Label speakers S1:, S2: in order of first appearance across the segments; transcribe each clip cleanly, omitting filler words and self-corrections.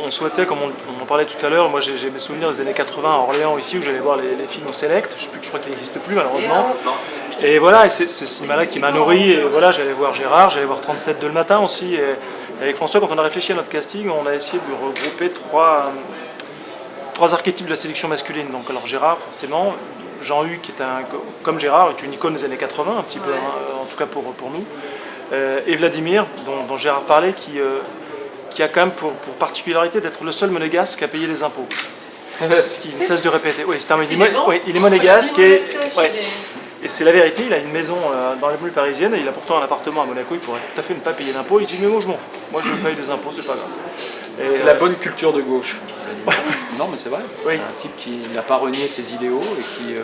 S1: on souhaitait, comme on en parlait tout à l'heure, moi j'ai mes souvenirs des années 80 à Orléans ici, où j'allais voir les films au Select, je crois qu'il n'existe plus malheureusement. Et voilà, et c'est ce cinéma-là qui m'a nourri, et voilà, j'allais voir Gérard, j'allais voir 37 de le matin aussi, et avec François, quand on a réfléchi à notre casting, on a essayé de regrouper trois archétypes de la séduction masculine. Donc alors Gérard, forcément, Jean-Hugues, qui est comme Gérard, est une icône des années 80, un petit peu, en tout cas pour nous, et Vladimir, dont Gérard parlait, qui a quand même pour particularité d'être le seul monégasque à payer les impôts. C'est ce qu'il ne cesse de répéter. Oui, il est monégasque et c'est la vérité, il a une maison dans la banlieue parisienne et il a pourtant un appartement à Monaco, il pourrait tout à fait ne pas payer d'impôts. Il dit mais moi je m'en fous, moi je paye des impôts, c'est pas grave.
S2: C'est la bonne culture de gauche.
S1: Non mais c'est vrai.
S2: Oui. C'est un type qui n'a pas renié ses idéaux et qui...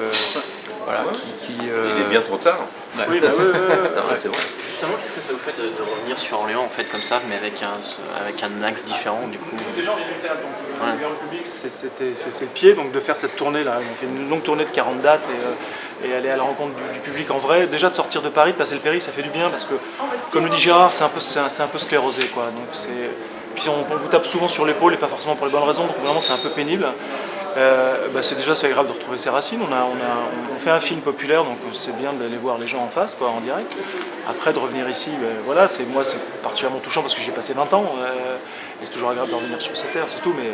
S2: voilà,
S3: Il est bien trop tard.
S1: Ouais. Oui, bah,
S3: ouais. C'est vrai.
S4: Justement, qu'est-ce que ça vous fait de revenir sur Orléans en fait comme ça, mais avec un axe différent du coup?
S1: Déjà on vient du théâtre, donc le public c'est le pied, donc de faire cette tournée là, on fait une longue tournée de 40 dates et aller à la rencontre du public en vrai. Déjà de sortir de Paris, de passer le périph', ça fait du bien parce que, comme le dit Gérard, c'est un peu sclérosé quoi. Donc puis on vous tape souvent sur l'épaule et pas forcément pour les bonnes raisons, donc vraiment c'est un peu pénible. C'est agréable de retrouver ses racines. On fait un film populaire, donc c'est bien d'aller voir les gens en face, quoi, en direct. Après, de revenir ici, voilà, c'est particulièrement touchant parce que j'y ai passé 20 ans. Et c'est toujours agréable de revenir sur cette terre, c'est tout, mais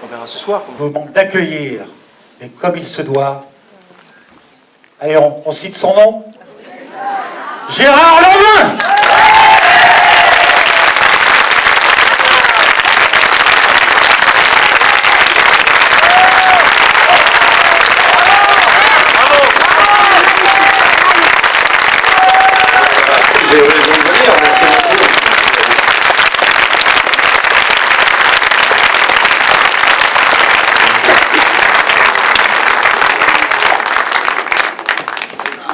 S1: on verra ce soir.
S5: Je vous demande d'accueillir, mais comme il se doit. Allez, on cite son nom. Gérard Lanvin.
S3: J'ai eu raison de venir, merci beaucoup.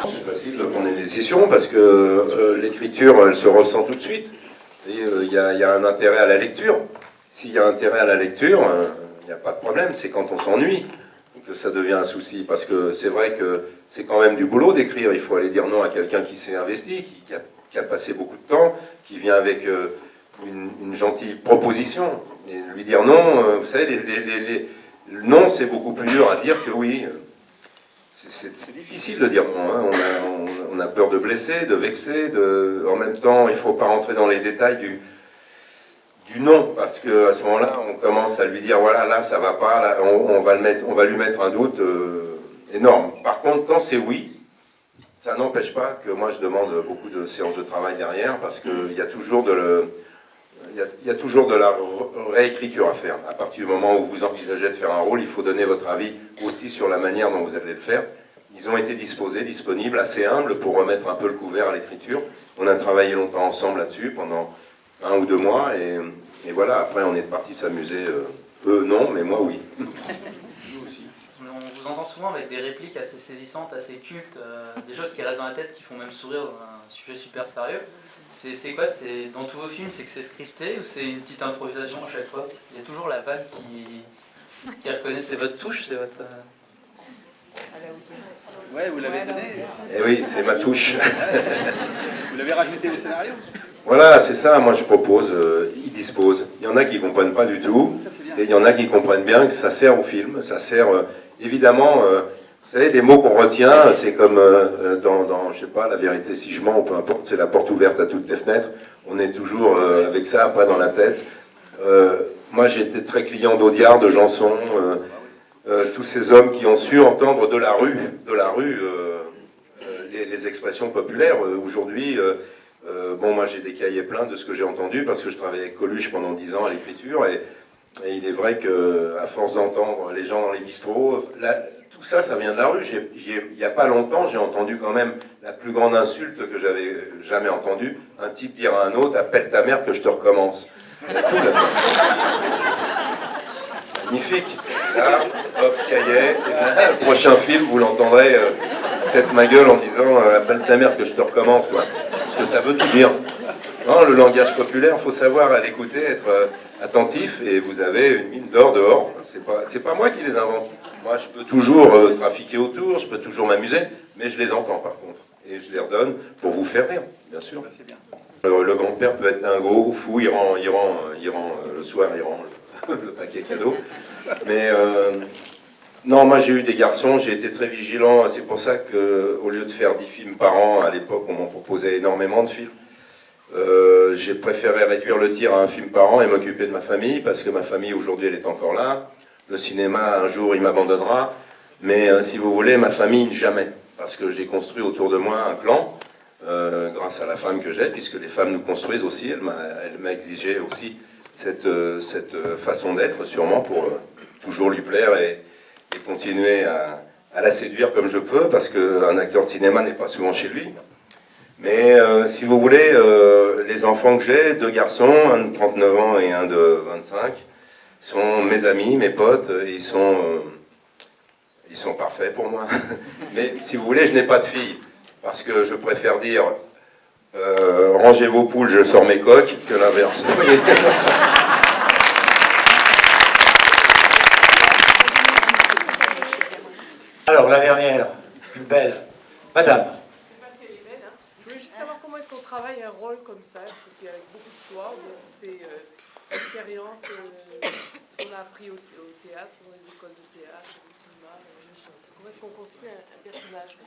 S3: C'est facile de prendre des décisions parce que l'écriture, elle se ressent tout de suite. Il y a un intérêt à la lecture. S'il y a intérêt à la lecture, il n'y a pas de problème, c'est quand on s'ennuie que ça devient un souci. Parce que c'est vrai que c'est quand même du boulot d'écrire. Il faut aller dire non à quelqu'un qui s'est investi, qui a passé beaucoup de temps, qui vient avec une gentille proposition. Et lui dire non, vous savez, le non, c'est beaucoup plus dur à dire que oui. C'est difficile de dire non. Hein. On a peur de blesser, de vexer. En même temps, il ne faut pas rentrer dans les détails du non, parce qu'à ce moment-là, on commence à lui dire, voilà, là, ça va pas, là, on va lui mettre un doute énorme. Par contre, quand c'est oui, ça n'empêche pas que moi, je demande beaucoup de séances de travail derrière, parce qu'il y a toujours de la réécriture à faire. À partir du moment où vous envisagez de faire un rôle, il faut donner votre avis aussi sur la manière dont vous allez le faire. Ils ont été disponibles, assez humbles pour remettre un peu le couvert à l'écriture. On a travaillé longtemps ensemble là-dessus, pendant 1 ou 2 mois, et voilà, après on est parti s'amuser. Eux non, mais moi oui.
S4: Nous aussi. On vous entend souvent avec des répliques assez saisissantes, assez cultes, des choses qui restent dans la tête, qui font même sourire dans un sujet super sérieux. C'est quoi, dans tous vos films, c'est que c'est scripté ou c'est une petite improvisation à chaque fois? Il y a toujours la vanne qui reconnaît, c'est votre touche, c'est votre...
S2: Ouais, vous l'avez donné.
S3: Eh oui, c'est ma touche.
S2: Vous l'avez rajouté au scénario.
S3: Voilà, c'est ça, moi je propose, ils disposent. Il y en a qui ne comprennent pas du tout, et il y en a qui comprennent bien que ça sert au film, ça sert évidemment, vous savez, les mots qu'on retient, c'est comme dans, je sais pas, La vérité si je mens, ou peu importe, c'est la porte ouverte à toutes les fenêtres, on est toujours avec ça, pas dans la tête. Moi j'ai été très client d'Audiard, de Janson, tous ces hommes qui ont su entendre de la rue, les expressions populaires. Aujourd'hui, moi j'ai des cahiers pleins de ce que j'ai entendu parce que je travaillais avec Coluche pendant 10 ans à l'écriture et il est vrai qu'à force d'entendre les gens dans les bistrots, tout ça, ça vient de la rue. Il n'y a pas longtemps, j'ai entendu quand même la plus grande insulte que j'avais jamais entendue. Un type dire à un autre, appelle ta mère que je te recommence. Magnifique. Là, hop, cahier. Le prochain film, vous l'entendrez peut-être ma gueule en disant appelle ta mère que je te recommence. Ouais. Parce que ça veut tout dire. Non, le langage populaire, il faut savoir à l'écouter, être attentif, et vous avez une mine d'or dehors. C'est pas moi qui les invente. Moi, je peux toujours trafiquer autour, je peux toujours m'amuser, mais je les entends par contre. Et je les redonne pour vous faire rire, bien sûr.
S2: C'est bien.
S3: Le grand-père peut être un gros fou, il rend le soir, il rend le paquet cadeau. Mais non, moi j'ai eu des garçons, j'ai été très vigilant. C'est pour ça qu'au lieu de faire 10 films par an, à l'époque on m'en proposait énormément de films. J'ai préféré réduire le tir à un film par an et m'occuper de ma famille, parce que ma famille aujourd'hui elle est encore là. Le cinéma un jour il m'abandonnera, mais si vous voulez, ma famille jamais, parce que j'ai construit autour de moi un clan, grâce à la femme que j'ai, puisque les femmes nous construisent aussi. Elle m'a exigé aussi cette façon d'être, sûrement pour toujours lui plaire et continuer à la séduire comme je peux, parce qu'un acteur de cinéma n'est pas souvent chez lui. Mais si vous voulez, les enfants que j'ai, 2 garçons, un de 39 ans et un de 25, sont mes amis, mes potes, ils sont parfaits pour moi. Mais si vous voulez, je n'ai pas de filles, parce que je préfère dire rangez vos poules, je sors mes coques, que l'inverse.
S5: Alors, la dernière, une belle. Madame.
S6: Je voulais juste savoir comment est-ce qu'on travaille un rôle comme ça. Est-ce que c'est avec beaucoup de choix ou est-ce que c'est l'expérience, ce qu'on a appris au théâtre, dans les écoles de théâtre, au cinéma, comment est-ce qu'on construit un personnage?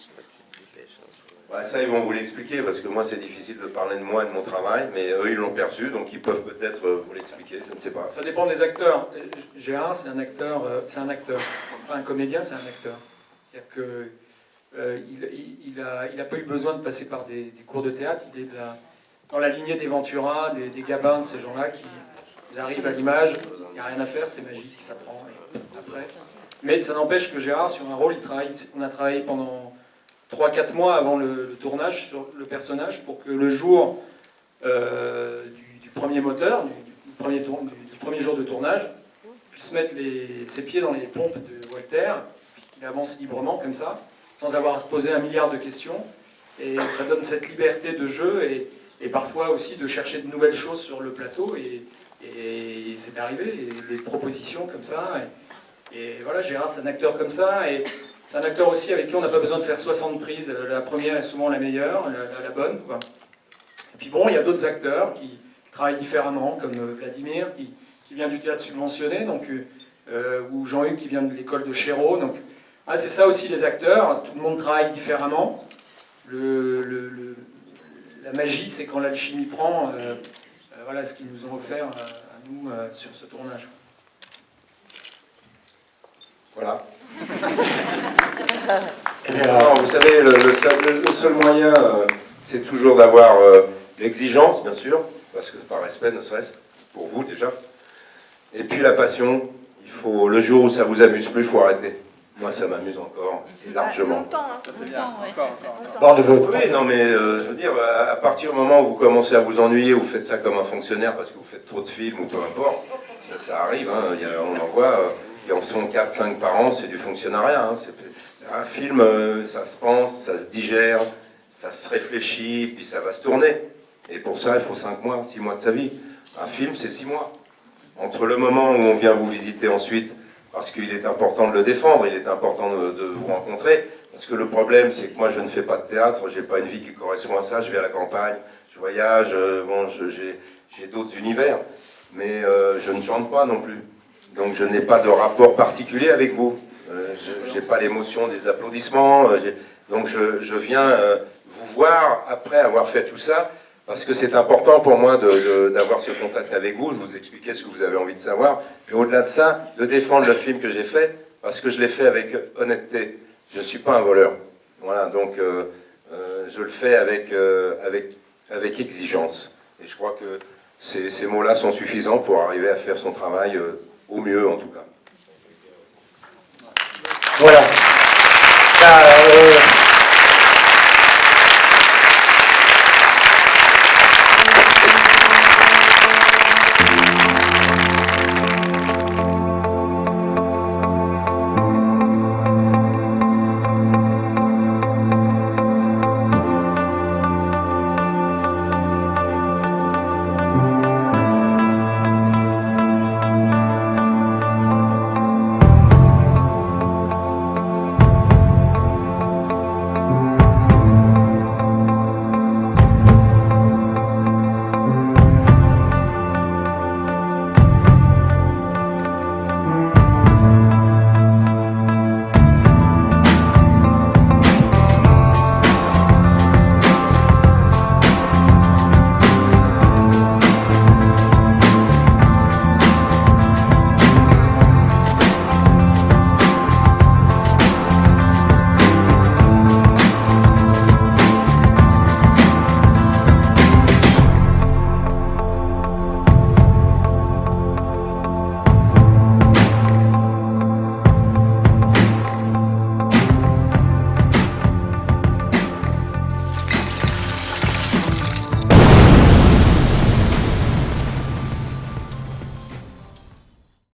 S3: Ouais, ça, ils vont vous l'expliquer, parce que moi, c'est difficile de parler de moi et de mon travail, mais eux, ils l'ont perçu, donc ils peuvent peut-être vous l'expliquer, je ne sais pas.
S2: Ça dépend des acteurs. Gérard, c'est un acteur. C'est pas un comédien, c'est un acteur. C'est-à-dire que il a pas eu besoin de passer par des cours de théâtre. Il est dans la lignée des Ventura, des Gabin, de ces gens-là qui arrivent à l'image. Il n'y a rien à faire, c'est magique, ça prend après. Mais ça n'empêche que Gérard, sur un rôle, on a travaillé pendant 3-4 mois avant le tournage sur le personnage pour que le jour du premier moteur, du premier jour de tournage, puisse mettre ses pieds dans les pompes de Walter, qu'il avance librement comme ça, sans avoir à se poser 1 milliard de questions. Et ça donne cette liberté de jeu et parfois aussi de chercher de nouvelles choses sur le plateau. Et c'est arrivé, des propositions comme ça. Et voilà, Gérard, c'est un acteur comme ça. Et c'est un acteur aussi avec qui on n'a pas besoin de faire 60 prises. La première est souvent la meilleure, la bonne, quoi. Et puis bon, il y a d'autres acteurs qui travaillent différemment, comme Vladimir, qui vient du théâtre subventionné, donc, ou Jean-Hugues qui vient de l'école de Chéreau. Donc, c'est ça aussi les acteurs, tout le monde travaille différemment. La magie, c'est quand l'alchimie prend, voilà ce qu'ils nous ont offert à nous sur ce tournage.
S3: Voilà. Non, vous savez, le seul moyen, c'est toujours d'avoir l'exigence, bien sûr, parce que par respect, ne serait-ce, pour vous déjà. Et puis la passion, le jour où ça vous amuse plus, il faut arrêter. Moi, ça m'amuse encore, et largement.
S6: Longtemps, hein.
S4: Ça c'est bien. Encore.
S5: Bord de vœux.
S3: Oui, non, mais je veux dire, à partir du moment où vous commencez à vous ennuyer, vous faites ça comme un fonctionnaire parce que vous faites trop de films ou peu importe, ça arrive, hein, on en voit, ils en font 4-5 par an, c'est du fonctionnariat. Hein, un film, ça se pense, ça se digère, ça se réfléchit, puis ça va se tourner. Et pour ça, il faut 5 mois, 6 mois de sa vie. Un film, c'est 6 mois. Entre le moment où on vient vous visiter ensuite, parce qu'il est important de le défendre, il est important de vous rencontrer, parce que le problème, c'est que moi, je ne fais pas de théâtre, j'ai pas une vie qui correspond à ça, je vais à la campagne, je voyage, bon, j'ai d'autres univers, mais je ne chante pas non plus. Donc je n'ai pas de rapport particulier avec vous. Je n'ai pas l'émotion des applaudissements, donc je viens vous voir après avoir fait tout ça, parce que c'est important pour moi d'avoir ce contact avec vous, de vous expliquer ce que vous avez envie de savoir, mais au-delà de ça, de défendre le film que j'ai fait, parce que je l'ai fait avec honnêteté. Je ne suis pas un voleur. Voilà, donc je le fais avec exigence. Et je crois que ces mots-là sont suffisants pour arriver à faire son travail au mieux, en tout cas.